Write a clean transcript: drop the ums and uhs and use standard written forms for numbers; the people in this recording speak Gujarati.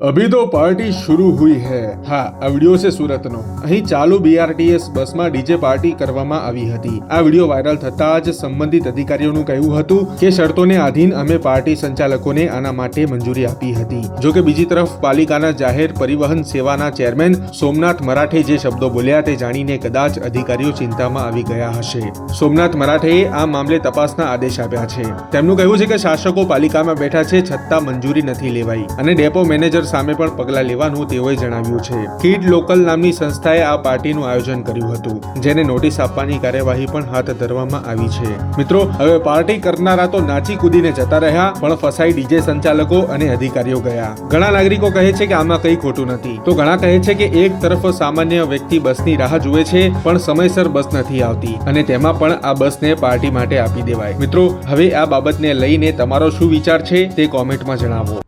अभी तो पार्टी शुरू हुई है। હા, આ વિડિયો છે સુરતનો। અહીં ચાલુ બીઆરટીએસ બસમાં ડીજે પાર્ટી કરવામાં આવી હતી। આ વિડિયો વાયરલ થતાં જ સંબંધિત અધિકારીઓનું કહેવું હતું કે શરતોને આધીન અમે પાર્ટી સંચાલકોને આના માટે મંજૂરી આપી હતી। જો કે બીજી તરફ પાલિકાના જાહેર પરિવહન સેવાના ચેરમેન સોમનાથ મરાઠે જે શબ્દો બોલ્યા તે જાણીને કદાચ અધિકારીઓ ચિંતામાં આવી ગયા હશે। સોમનાથ મરાઠેએ આ મામલે તપાસના આદેશ આપ્યા છે। તેમનું કહેવું છે કે શાસકો પાલિકામાં બેઠા છે છતાં મંજૂરી નથી લેવાઈ અને ડેપો મેનેજર સામે પણ પગલાં લેવાનું તેઓએ જણાવ્યું છે। કિડ લોકલ નામની સંસ્થાએ આ પાર્ટીનું આયોજન કર્યું હતું, જેને નોટિસ આપવાની કાર્યવાહી પણ હાથ ધરવામાં આવી છે। મિત્રો, હવે પાર્ટી કરનારા તો નાચી કૂદીને જતા રહ્યા, પણ ફસાઈ ડીજે સંચાલકો અને અધિકારીઓ ગયા। ઘણા નાગરિકો કહે છે કે આમાં કંઈ ખોટું નથી, તો ઘણા કહે છે કે એક તરફ સામાન્ય વ્યક્તિ બસની રાહ જુએ છે, પણ સમયસર બસ નથી આવતી અને તેમાં પણ આ બસને પાર્ટી માટે આપી દેવાય। મિત્રો, હવે આ બાબતને લઈને તમારો શું વિચાર છે તે કોમેન્ટમાં જણાવો।